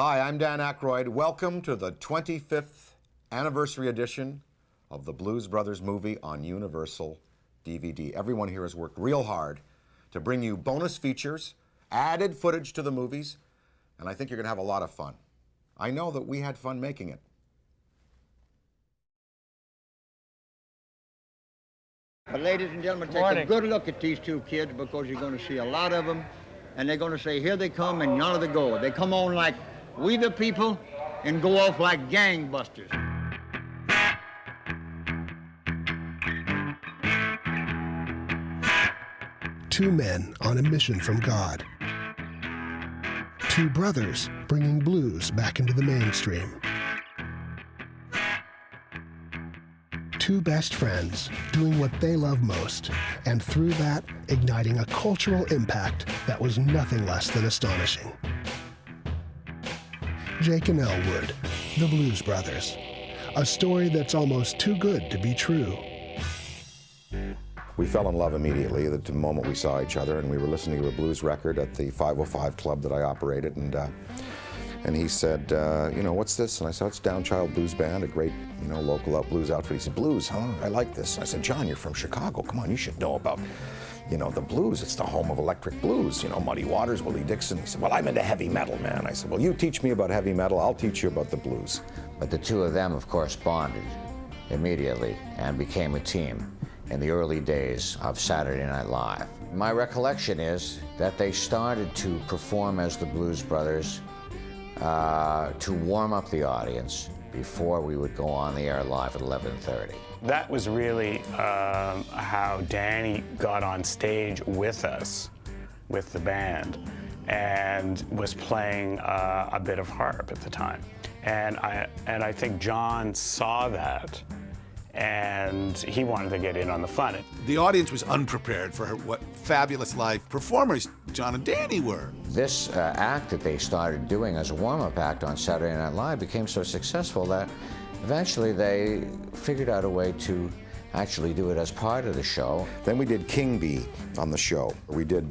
Hi, I'm Dan Aykroyd. Welcome to the 25th anniversary edition of the Blues Brothers movie on Universal DVD. Everyone here has worked real hard to bring you bonus features, added footage to the movies, and I think you're going to have a lot of fun. I know that we had fun making it. But ladies and gentlemen, take a good look at these two kids because you're going to see a lot of them, and they're going to say, here they come, and yonder they go. They come on like we the people and go off like gangbusters. Two men on a mission from God. Two brothers bringing blues back into the mainstream. Two best friends doing what they love most, and through that, igniting a cultural impact that was nothing less than astonishing. Jake and Elwood, the Blues Brothers. A story that's almost too good to be true. We fell in love immediately at the moment we saw each other, and we were listening to a blues record at the 505 club that I operated, and he said, you know, what's this? And I said, it's Downchild Blues Band, a great, you know, local blues outfit. He said, blues, huh? I like this. And I said, John, you're from Chicago. Come on, you should know about, you know, the blues. It's the home of electric blues, you know, Muddy Waters, Willie Dixon. He said, well, I'm into heavy metal, man. I said, well, you teach me about heavy metal, I'll teach you about the blues. But the two of them, of course, bonded immediately and became a team in the early days of Saturday Night Live. My recollection is that they started to perform as the Blues Brothers to warm up the audience before we would go on the air live at 11:30. That was really how Danny got on stage with us, with the band, and was playing a bit of harp at the time. And I think John saw that, and he wanted to get in on the fun. The audience was unprepared for what fabulous live performers John and Danny were. This act that they started doing as a warm-up act on Saturday Night Live became so successful that eventually they figured out a way to actually do it as part of the show. Then we did King Bee on the show. We did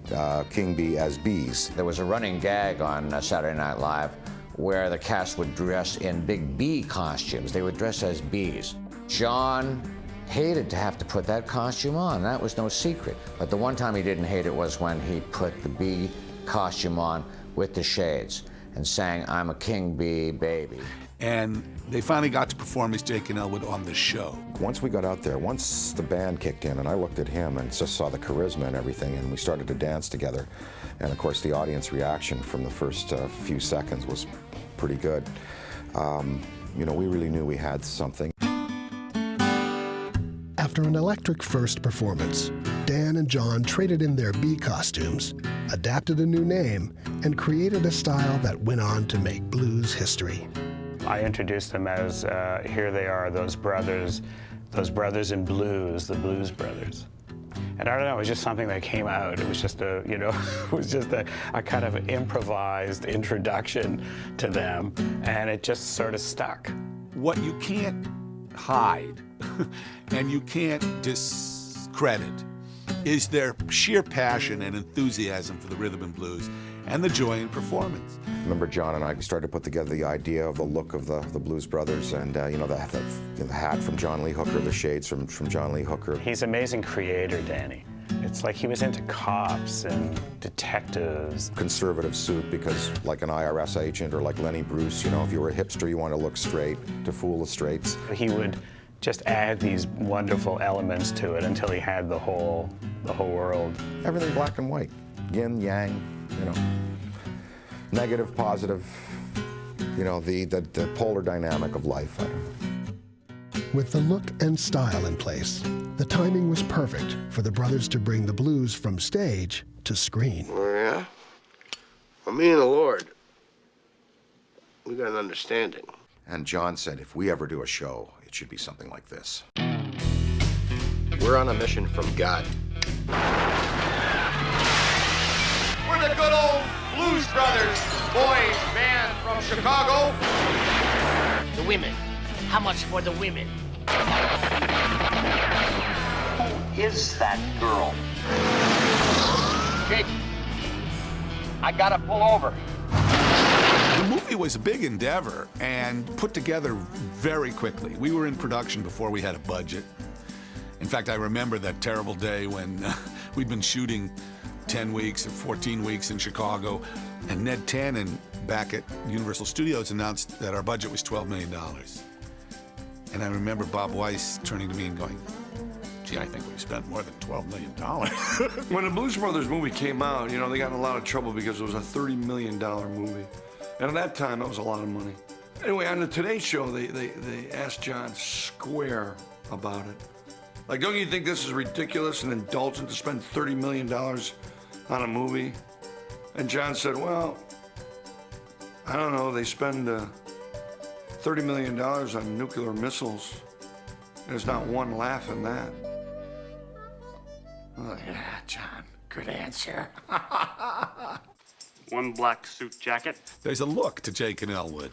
King Bee as bees. There was a running gag on Saturday Night Live where the cast would dress in big bee costumes. They would dress as bees. John hated to have to put that costume on. That was no secret. But the one time he didn't hate it was when he put the bee costume on with the shades and sang, I'm a king bee baby. And they finally got to perform as Jake and Elwood on the show. Once we got out there, once the band kicked in, and I looked at him and just saw the charisma and everything, and we started to dance together. And of course, the audience reaction from the first few seconds was pretty good. You know, we really knew we had something. After an electric first performance, Dan and John traded in their bee costumes, adapted a new name, and created a style that went on to make blues history. I introduced them as, here they are, those brothers in blues, the Blues Brothers. And I don't know, it was just something that came out. It was just a, you know, it was just a kind of improvised introduction to them, and it just sort of stuck. What you can't hide and you can't discredit is their sheer passion and enthusiasm for the rhythm and blues and the joy in performance. Remember, John and I started to put together the idea of the look of the Blues Brothers, and you know, the hat from John Lee Hooker, the shades from John Lee Hooker. He's an amazing creator, Danny. It's like he was into cops and detectives. Conservative suit, because like an IRS agent or like Lenny Bruce, you know, if you were a hipster, you want to look straight to fool the straights. He would just add these wonderful elements to it until he had the whole world. Everything black and white, yin, yang, you know, negative, positive, you know, the polar dynamic of life. I don't know. With the look and style in place, the timing was perfect for the brothers to bring the blues from stage to screen. Oh, yeah? Well, me and the Lord, we got an understanding. And John said, if we ever do a show, it should be something like this. We're on a mission from God. We're the good old Blues Brothers, boys band from Chicago. The women. How much for the women? Who is that girl? Jake, I gotta pull over. movie was a big endeavor and put together very quickly. We were in production before we had a budget. In fact, I remember that terrible day when we'd been shooting 10 weeks or 14 weeks in Chicago, and Ned Tannen back at Universal Studios announced that our budget was $12 million. And I remember Bob Weiss turning to me and going, gee, I think we spent more than $12 million. When the Blues Brothers movie came out, you know, they got in a lot of trouble because it was a $30 million movie. And at that time, that was a lot of money. Anyway, on the Today Show, they asked John square about it. Like, don't you think this is ridiculous and indulgent to spend $30 million on a movie? And John said, well, I don't know, they spend $30 million on nuclear missiles. There's not one laugh in that. Oh, yeah, John, good answer. One black suit jacket. There's a look to Jake and Elwood.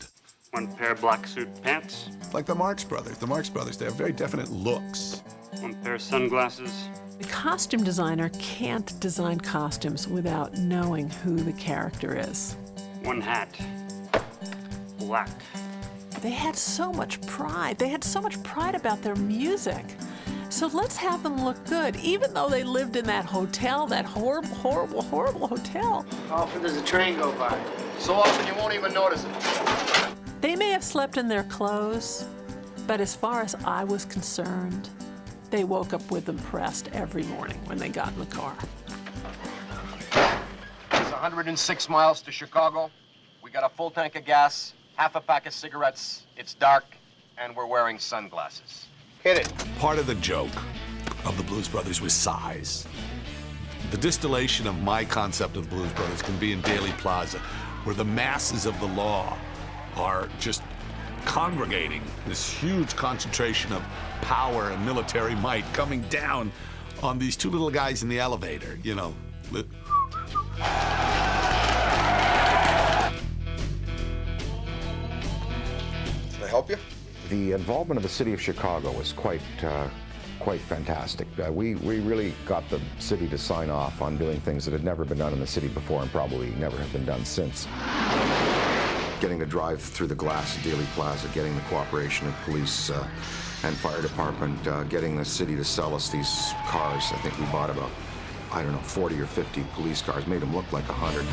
One pair of black suit pants. Like the Marx Brothers. The Marx Brothers, they have very definite looks. One pair of sunglasses. The costume designer can't design costumes without knowing who the character is. One hat. Black. They had so much pride. They had so much pride about their music. So let's have them look good, even though they lived in that hotel, that horrible, horrible, horrible hotel. Often there's a train go by. So often you won't even notice it. They may have slept in their clothes, but as far as I was concerned, they woke up with them pressed every morning when they got in the car. It's 106 miles to Chicago. We got a full tank of gas, half a pack of cigarettes. It's dark, and we're wearing sunglasses. Hit it. Part of the joke of the Blues Brothers was size. The distillation of my concept of the Blues Brothers can be in Dealey Plaza, where the masses of the law are just congregating, this huge concentration of power and military might coming down on these two little guys in the elevator, you know. Can I help you? The involvement of the city of Chicago was quite fantastic. We really got the city to sign off on doing things that had never been done in the city before and probably never have been done since. Getting to drive through the glass of Dealey Plaza, getting the cooperation of police and fire department, getting the city to sell us these cars. I think we bought about, I don't know, 40 or 50 police cars, made them look like 100.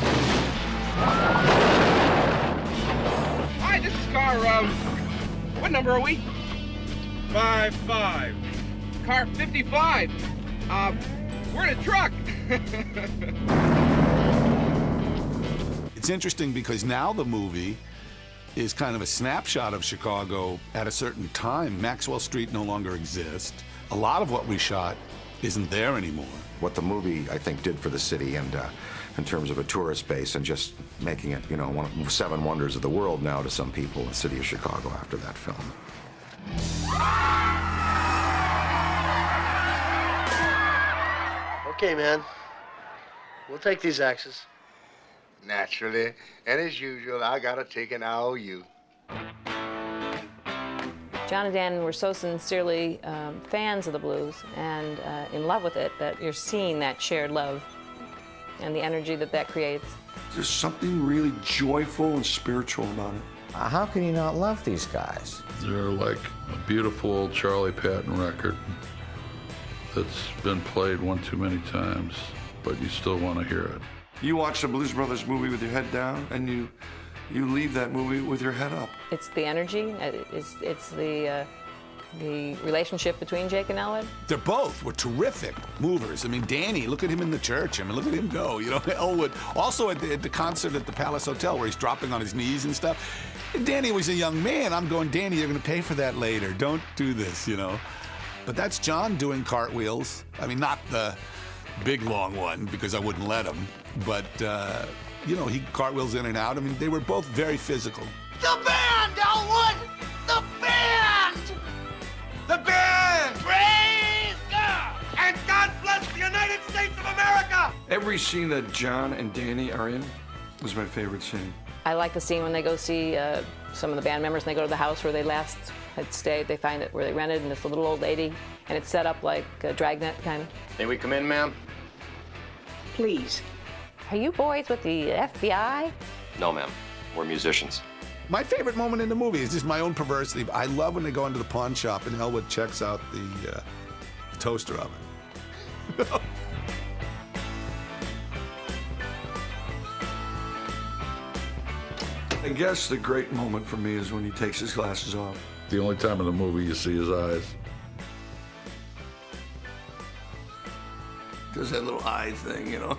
Hi, this is car, what number are we? 55. Car 55. We're in a truck. It's interesting because now the movie is kind of a snapshot of Chicago at a certain time. Maxwell Street no longer exists. A lot of what we shot isn't there anymore. What the movie, I think, did for the city and in terms of a tourist base and just making it, you know, one of the 7 wonders of the world now to some people in the city of Chicago after that film. Okay, man. We'll take these axes. Naturally. And as usual, I gotta take an IOU. John and Dan were so sincerely fans of the blues and in love with it that you're seeing that shared love and the energy that creates. There's something really joyful and spiritual about it. How can you not love these guys? They're like a beautiful old Charlie Patton record that's been played one too many times, but you still want to hear it. You watch the Blues Brothers movie with your head down, and you leave that movie with your head up. It's the energy, it's the relationship between Jake and Elwood. They both were terrific movers. I mean, Danny, look at him in the church. I mean, look at him go. You know, Elwood, also at the concert at the Palace Hotel where he's dropping on his knees and stuff. And Danny was a young man. I'm going, Danny, you're going to pay for that later. Don't do this, you know. But that's John doing cartwheels. I mean, not the big, long one, because I wouldn't let him. But, you know, he cartwheels in and out. I mean, they were both very physical. The band, Elwood! The band! The band! Praise God! And God bless the United States of America! Every scene that John and Danny are in was my favorite scene. I like the scene when they go see some of the band members and they go to the house where they last had stayed. They find it where they rented, and this little old lady, and it's set up like a dragnet kind of. May we come in, ma'am? Please. Are you boys with the FBI? No, ma'am. We're musicians. My favorite moment in the movie is just my own perversity. I love when they go into the pawn shop and Elwood checks out the toaster oven. I guess the great moment for me is when he takes his glasses off. The only time in the movie you see his eyes. Does that little eye thing, you know.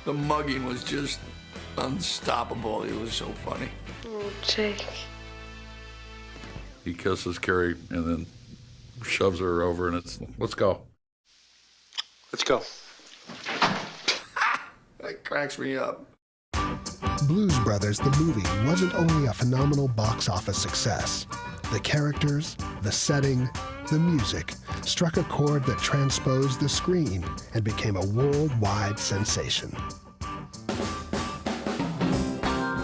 The mugging was just unstoppable. It was so funny. Oh, Jake. He kisses Carrie and then shoves her over, and it's, let's go. Let's go. That cracks me up. Blues Brothers, the movie, wasn't only a phenomenal box office success. The characters, the setting, the music struck a chord that transposed the screen and became a worldwide sensation.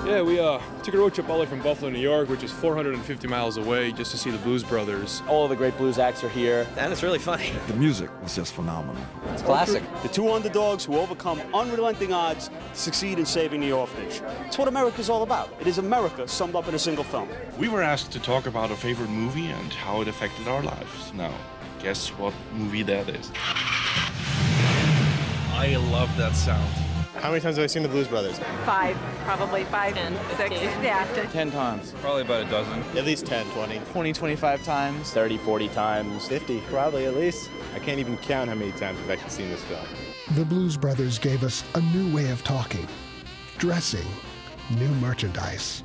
Yeah, we took a road trip all the way from Buffalo, New York, which is 450 miles away, just to see the Blues Brothers. All of the great blues acts are here, and it's really funny. The music was just phenomenal. It's classic. The two underdogs who overcome unrelenting odds to succeed in saving the orphanage. It's what America's all about. It is America summed up in a single film. We were asked to talk about a favorite movie and how it affected our lives. Now, guess what movie that is? I love that sound. How many times have I seen the Blues Brothers? 5, probably 5, 6, yeah. 10 times. Probably about a dozen. At least 10, 20. 20, 25 times. 30, 40 times. 50, probably at least. I can't even count how many times I've actually seen this film. The Blues Brothers gave us a new way of talking, dressing, new merchandise,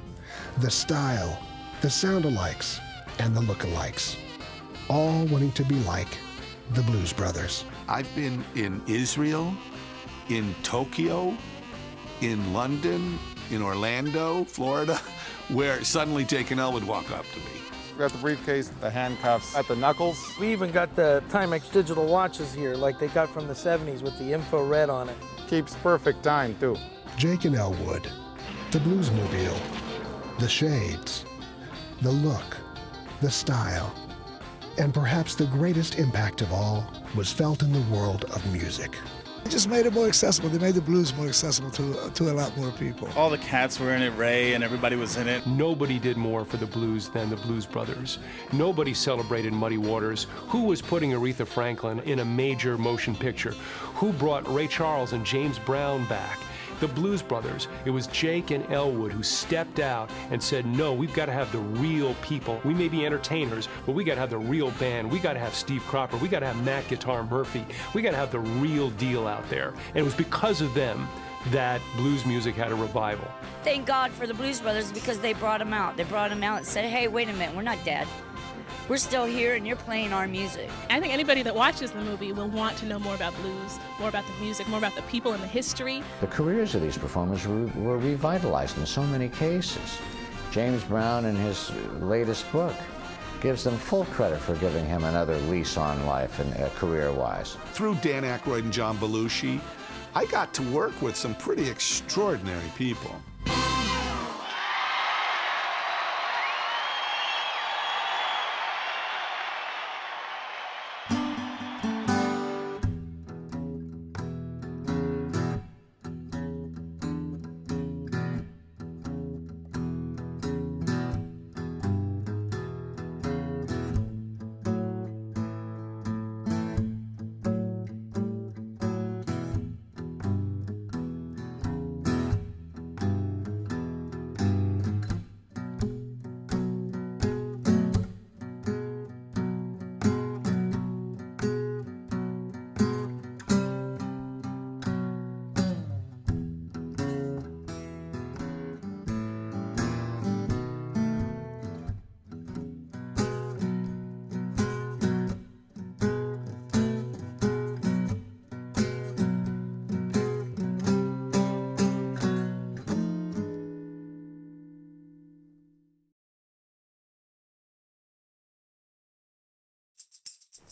the style, the sound-alikes, and the look-alikes, all wanting to be like the Blues Brothers. I've been in Israel, in Tokyo, in London, in Orlando, Florida, where suddenly Jake and Elle would walk up to me. We got the briefcase, the handcuffs, at the knuckles. We even got the Timex digital watches here, like they got from the 70s with the infrared on it. Keeps perfect time, too. Jake and Elwood, the Bluesmobile, the shades, the look, the style, and perhaps the greatest impact of all was felt in the world of music. They just made it more accessible. They made the blues more accessible to a lot more people. All the cats were in it, Ray, and everybody was in it. Nobody did more for the blues than the Blues Brothers. Nobody celebrated Muddy Waters. Who was putting Aretha Franklin in a major motion picture? Who brought Ray Charles and James Brown back? The Blues Brothers. It was Jake and Elwood who stepped out and said, no, we've got to have the real people. We may be entertainers, but we got to have the real band. We got to have Steve Cropper. We got to have Matt Guitar Murphy. We got to have the real deal out there. And it was because of them that blues music had a revival. Thank God for the Blues Brothers because they brought them out. They brought them out and said, hey, wait a minute, we're not dead. We're still here and you're playing our music. I think anybody that watches the movie will want to know more about blues, more about the music, more about the people and the history. The careers of these performers were revitalized in so many cases. James Brown, in his latest book, gives them full credit for giving him another lease on life and career-wise. Through Dan Aykroyd and John Belushi, I got to work with some pretty extraordinary people.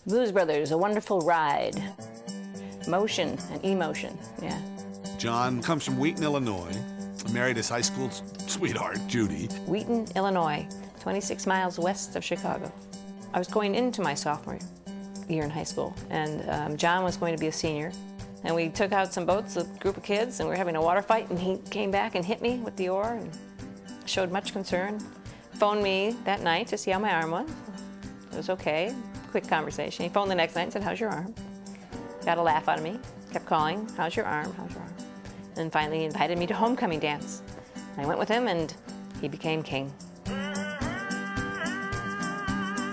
Blues Brothers, a wonderful ride. Motion and emotion, yeah. John comes from Wheaton, Illinois. Married his high school sweetheart, Judy. Wheaton, Illinois, 26 miles west of Chicago. I was going into my sophomore year in high school, and John was going to be a senior. And we took out some boats, a group of kids, and we were having a water fight, and he came back and hit me with the oar and showed much concern. Phoned me that night to see how my arm was. It was okay, quick conversation. He phoned the next night and said, how's your arm? Got a laugh out of me, kept calling, how's your arm, how's your arm? And finally he invited me to homecoming dance. I went with him and he became king.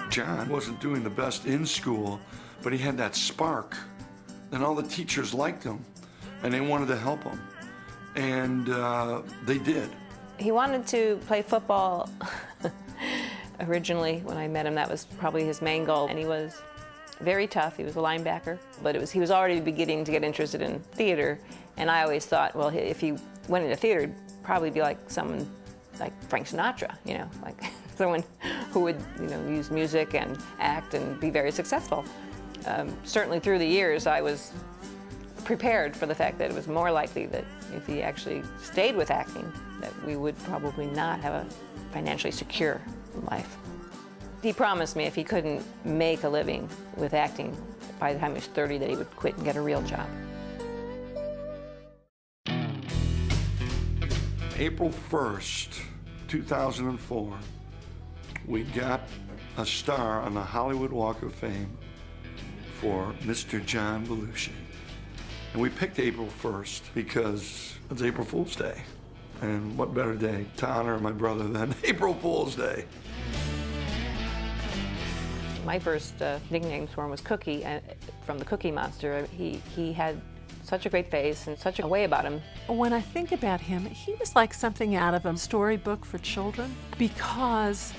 John wasn't doing the best in school, but he had that spark. And all the teachers liked him, and they wanted to help him. And they did. He wanted to play football. Originally, when I met him, that was probably his main goal. And he was very tough. He was a linebacker. But he was already beginning to get interested in theater. And I always thought, well, if he went into theater, it'd probably be like someone like Frank Sinatra, you know, like someone who would, you know, use music and act and be very successful. Certainly through the years, I was prepared for the fact that it was more likely that if he actually stayed with acting, that we would probably not have a financially secure life. He promised me if he couldn't make a living with acting by the time he was 30, that he would quit and get a real job. April 1st, 2004, we got a star on the Hollywood Walk of Fame for Mr. John Belushi. And we picked April 1st because it's April Fool's Day. And what better day to honor my brother than April Fool's Day? My first nickname for him was Cookie, from the Cookie Monster. He had such a great face and such a way about him. When I think about him, he was like something out of a storybook for children, because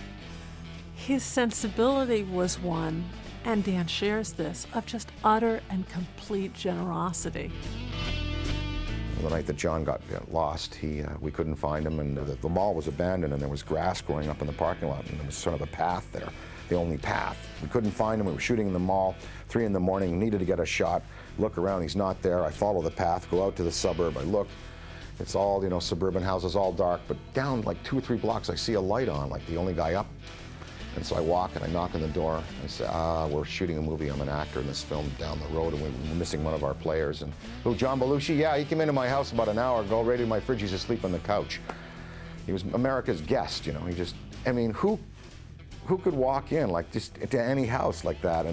his sensibility was one, and Dan shares this, of just utter and complete generosity. The night that John got lost, we couldn't find him, and the mall was abandoned, and there was grass growing up in the parking lot, and there was sort of a path there, the only path. We couldn't find him. We were shooting in the mall, 3 in the morning, needed to get a shot, look around, he's not there. I follow the path, go out to the suburb, I look, it's all, you know, suburban houses, all dark, but down like 2 or 3 blocks, I see a light on, like the only guy up. And so I walk and I knock on the door and say, we're shooting a movie, I'm an actor in this film down the road, and we're missing one of our players. And, who, John Belushi? Yeah, he came into my house about an hour ago, raided my fridge, he's asleep on the couch. He was America's guest, you know, he just, I mean, who could walk in, like, just to any house like that?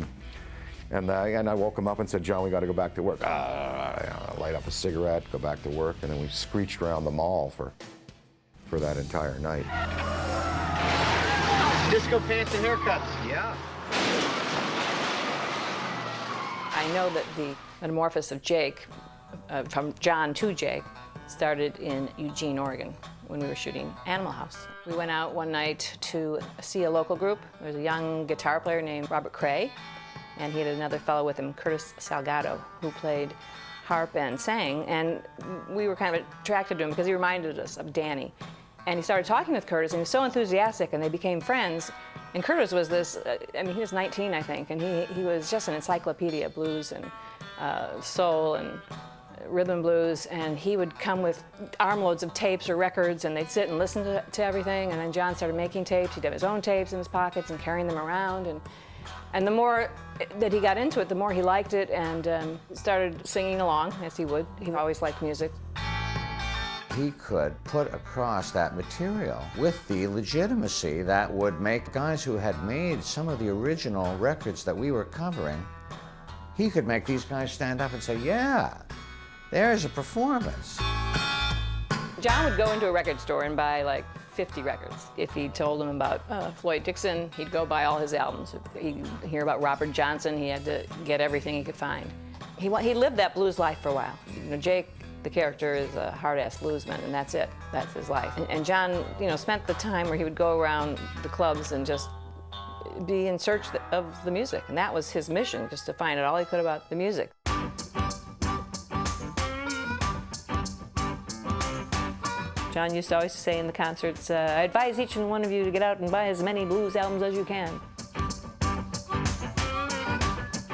And I woke him up and said, John, we gotta go back to work. Light up a cigarette, go back to work, and then we screeched around the mall for that entire night. Disco pants and haircuts, yeah. I know that the metamorphosis of Jake, from John to Jake, started in Eugene, Oregon, when we were shooting Animal House. We went out one night to see a local group. There was a young guitar player named Robert Cray, and he had another fellow with him, Curtis Salgado, who played harp and sang, and we were kind of attracted to him because he reminded us of Danny. And he started talking with Curtis, and he was so enthusiastic, and they became friends. And Curtis was this, I mean, he was 19, I think, and he was just an encyclopedia of blues and soul and rhythm and blues, and he would come with armloads of tapes or records, and they'd sit and listen to everything, and then John started making tapes. He'd have his own tapes in his pockets and carrying them around, and the more that he got into it, the more he liked it, and started singing along, as he would. He always liked music. He could put across that material with the legitimacy that would make guys who had made some of the original records that we were covering, he could make these guys stand up and say, yeah, there's a performance. John would go into a record store and buy like 50 records. If he told them about Floyd Dixon, he'd go buy all his albums. If he'd hear about Robert Johnson, he had to get everything he could find. He lived that blues life for a while. You know, Jake, the character, is a hard-ass bluesman, and that's it. That's his life. And John, you know, spent the time where he would go around the clubs and just be in search of the music, and that was his mission, just to find out all he could about the music. John used to always say in the concerts, I advise each and one of you to get out and buy as many blues albums as you can.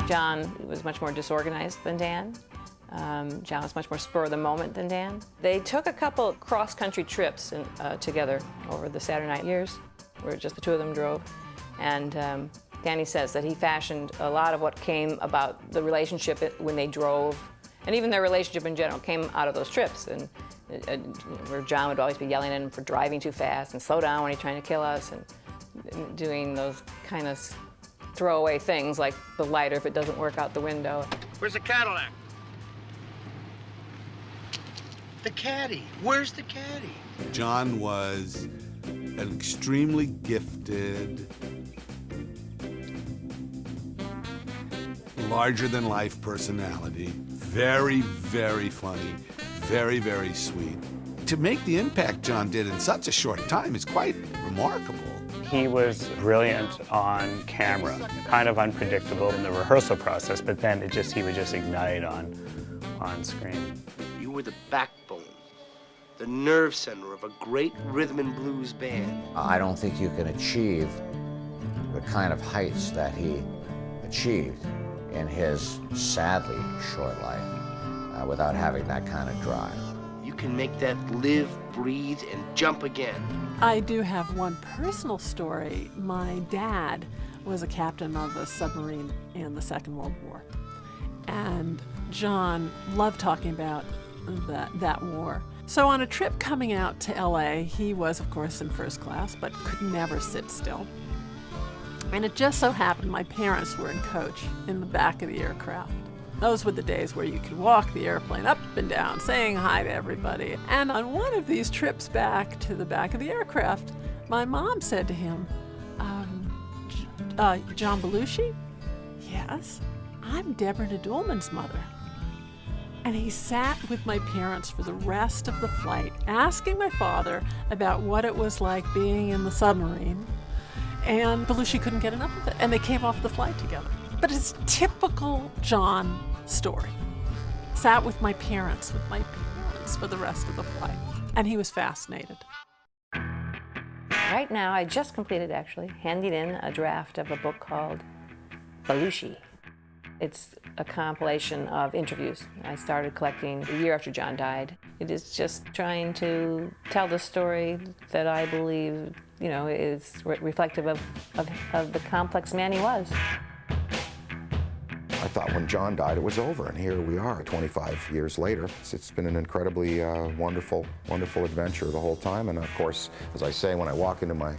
John was much more disorganized than Dan. John was much more spur of the moment than Dan. They took a couple cross-country trips together over the Saturday night years, where just the two of them drove. And Danny says that he fashioned a lot of what came about the relationship when they drove And even their relationship in general came out of those trips, and where John would always be yelling at him for driving too fast and slow down when he's trying to kill us, and doing those kind of throwaway things like the lighter if it doesn't work out the window. Where's the Cadillac? The caddy. Where's the caddy? John was an extremely gifted, larger-than-life personality, very, very funny, very, very sweet. To make the impact John did in such a short time is quite remarkable. He was brilliant on camera, kind of unpredictable in the rehearsal process, but then he would just ignite on screen. You were the backbone, the nerve center of a great rhythm and blues band. I don't think you can achieve the kind of heights that he achieved in his sadly short life without having that kind of drive. You can make that live, breathe, and jump again. I do have one personal story. My dad was a captain of a submarine in the Second World War. And John loved talking about that war. So on a trip coming out to LA, he was, of course, in first class, but could never sit still. And it just so happened my parents were in coach in the back of the aircraft. Those were the days where you could walk the airplane up and down, saying hi to everybody. And on one of these trips back to the back of the aircraft, my mom said to him, John Belushi? Yes, I'm Deborah Nadoolman's mother. And he sat with my parents for the rest of the flight, asking my father about what it was like being in the submarine. And Belushi couldn't get enough of it. And they came off the flight together. But it's typical John story. Sat with my parents for the rest of the flight. And he was fascinated. Right now, I just completed, actually, handing in a draft of a book called Belushi. It's a compilation of interviews I started collecting a year after John died. It is just trying to tell the story that I believe, is reflective of the complex man he was. I thought when John died it was over, and here we are 25 years later. It's been an incredibly wonderful adventure the whole time. And of course, as I say, when I walk into my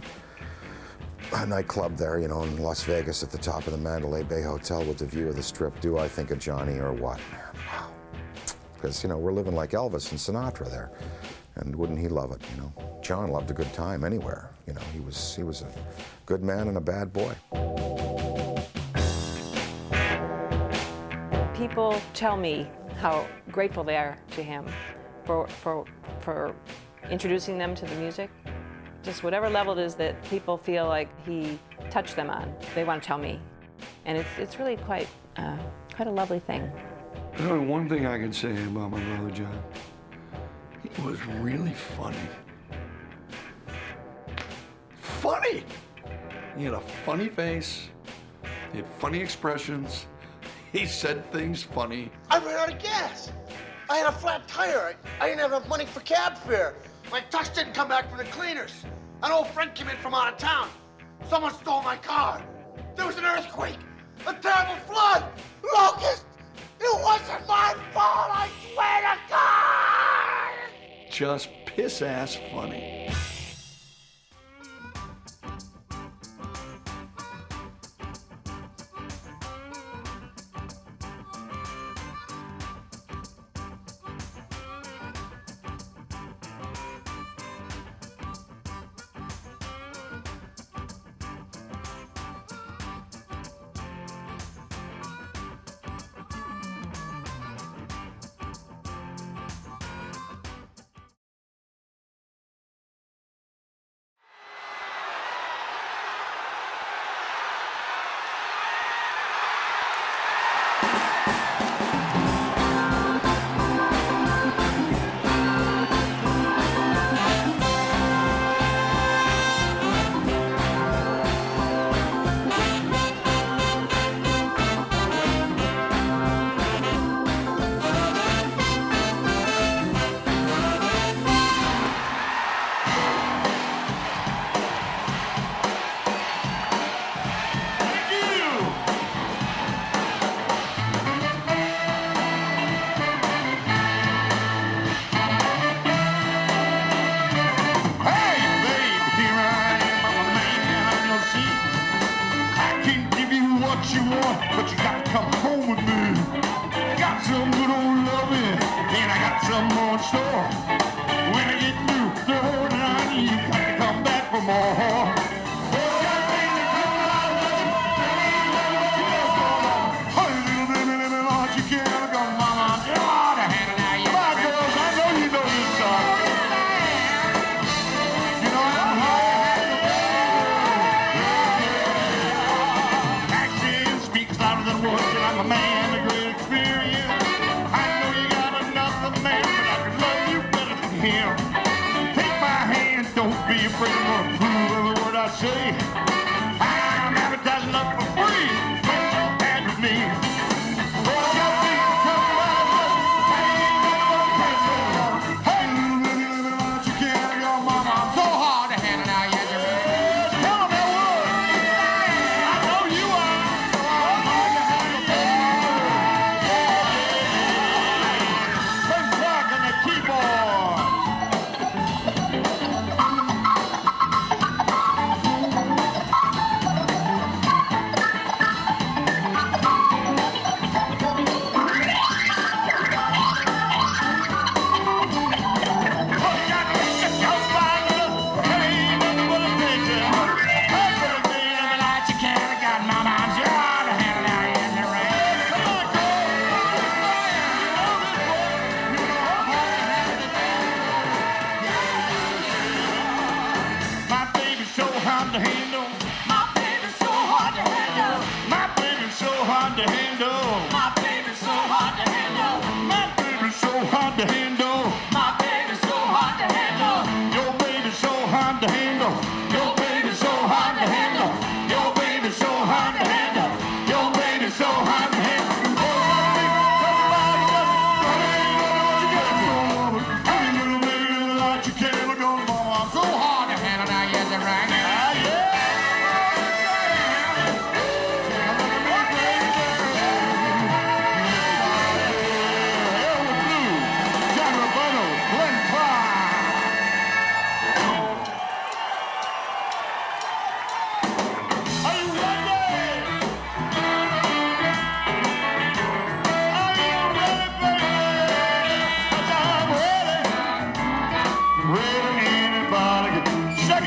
nightclub there, in Las Vegas at the top of the Mandalay Bay Hotel with the view of the Strip, do I think of Johnny or what? Wow. Because, we're living like Elvis and Sinatra there. And wouldn't he love it, John loved a good time anywhere. He was a good man and a bad boy. People tell me how grateful they are to him for introducing them to the music. Just whatever level it is that people feel like he touched them on, they want to tell me. And it's really quite a lovely thing. One thing I can say about my brother John, he was really funny. Funny! He had a funny face, he had funny expressions, he said things funny. I ran out of gas. I had a flat tire. I didn't have enough money for cab fare. My tux didn't come back from the cleaners. An old friend came in from out of town. Someone stole my car. There was an earthquake, a terrible flood, locust. It wasn't my fault, I swear to God! Just piss-ass funny. afraid I'm gonna prove every word I say. I'm advertising up for free. Make your bad with me. Well, I got me come by, I ain't never gonna cancel. Hey, you can't go, mama. I'm so hard to handle now, yes, you mean. Tell them that word. I know you are. So I'm hard to handle, baby. Put rock on the keyboard.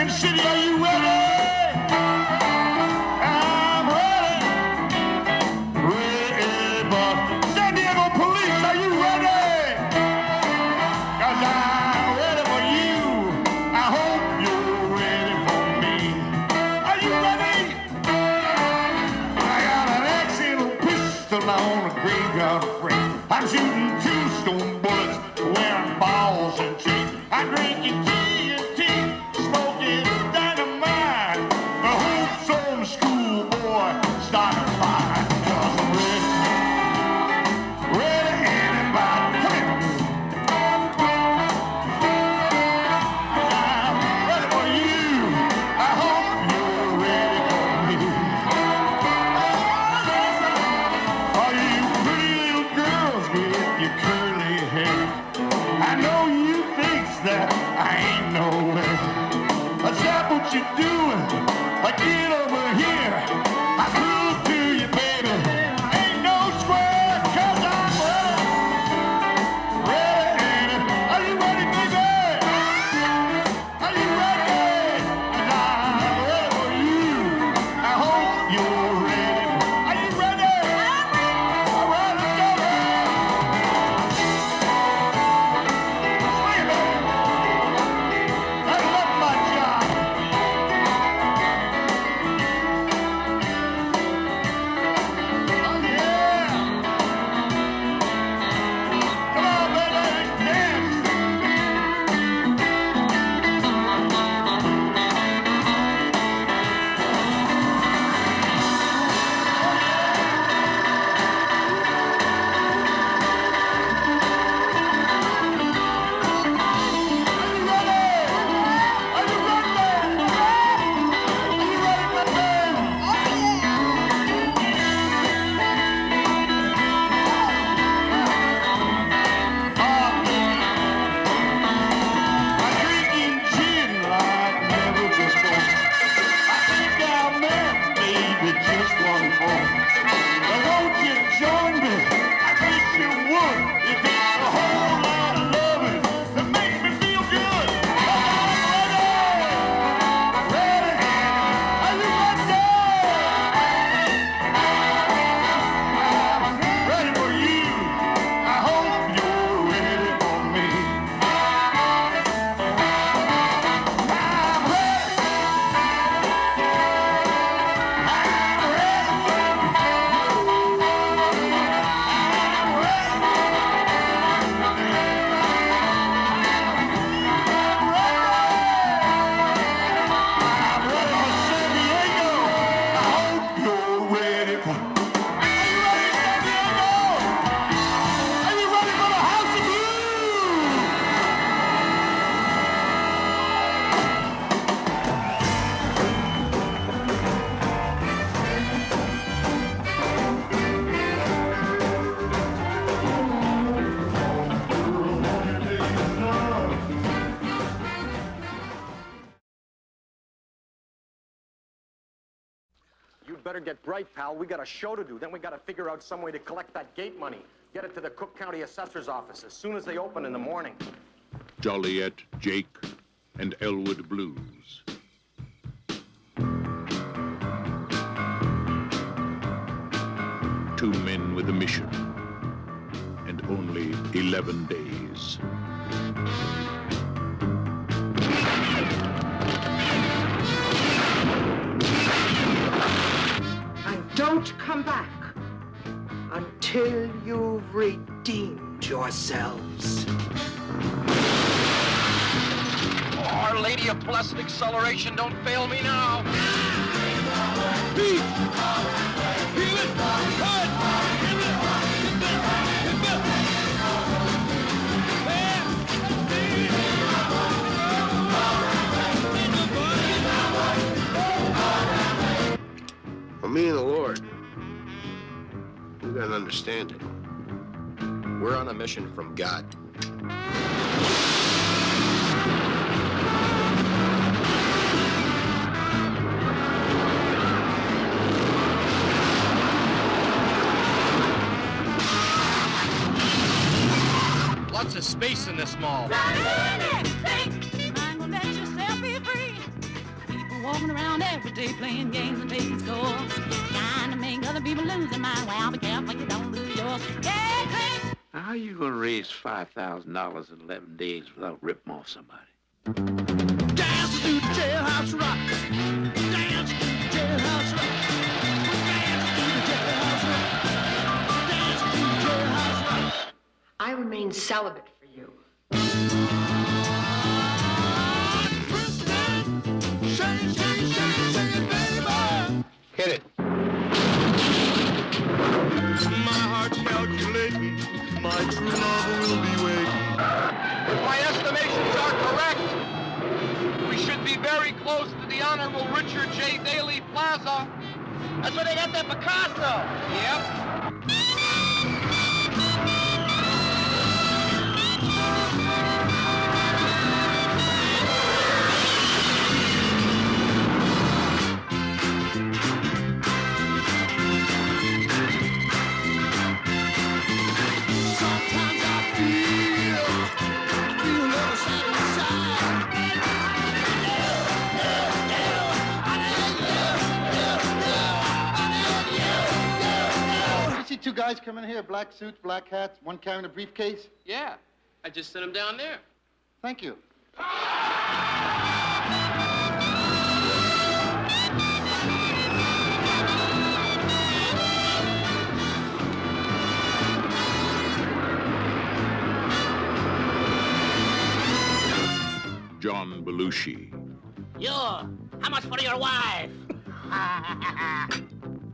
City, are you ready? I'm ready. Ready, but San Diego police, are you ready? 'Cause I'm ready for you. I hope you're ready for me. Are you ready? I got an excellent pistol on a graveyard frame. I'm shooting 2 stone bullets, wearing balls and chains. I'm drinking TNT, smoking dynamite. The hoops on the schoolboy start a fire. 'Cause I'm ready. Ready, anybody? Come here. I'm ready for you. I hope you're ready for me. All you pretty little girls with your curly hair, I know you think that I ain't no way. That's not what you're doing. Get over here. I prove to you, baby. Ain't no square, 'cause I'm ready. Ready. Are you ready, baby? Are you ready? 'Cause I'm ready for you. I hope you're ready. Are you ready? All right, let's go. Swing it, baby. I love my job. better get bright, pal. We got a show to do. Then we got to figure out some way to collect that gate money. Get it to the Cook County Assessor's office as soon as they open in the morning. Joliet, Jake, and Elwood Blues. Two men with a mission, and only 11 days. And don't come back until you've redeemed yourselves. Our Lady of Blessed Acceleration, don't fail me now. For me and the Lord, we got an understanding. We're on a mission from God. Lots of space in this mall. Walking around every day playing games and taking scores. Trying to make other people lose their mind. Well, be careful you don't lose yours. Yeah, Clint. Now, how are you going to raise $5,000 in 11 days without ripping off somebody? Dance to the jailhouse rock. Dance to the jailhouse rock. Dance to the jailhouse rock. Dance to the jailhouse rock. I remain celibate for you. Hit it. My heart's calculating, my true love will be waiting. If my estimations are correct, we should be very close to the Honorable Richard J. Daley Plaza. That's where they got that Picasso. Yep. Two guys come in here, black suits, black hats, one carrying a briefcase? Yeah, I just sent him down there. Thank you. John Belushi, How much for your wife?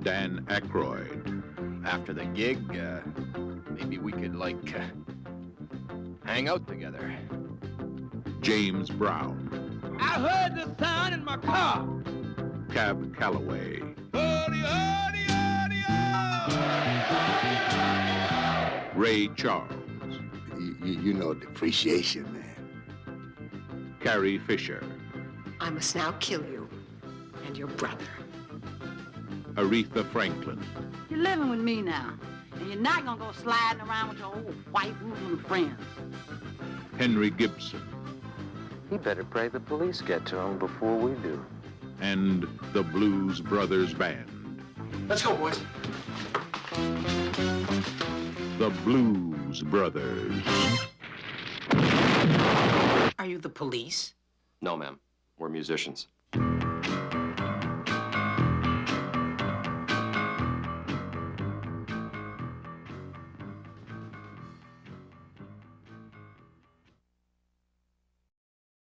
Dan Aykroyd, After the gig, maybe we could, hang out together. James Brown, I heard the sound in my car. Cab Calloway, Ray Charles, You know depreciation, man. Carrie Fisher, I must now kill you and your brother. Aretha Franklin, You're living with me now, and you're not gonna go sliding around with your old white woman friends. Henry Gibson, He better pray the police get to him before we do. and the Blues Brothers Band. Let's go, boys. The Blues Brothers. Are you the police? No, ma'am. We're musicians.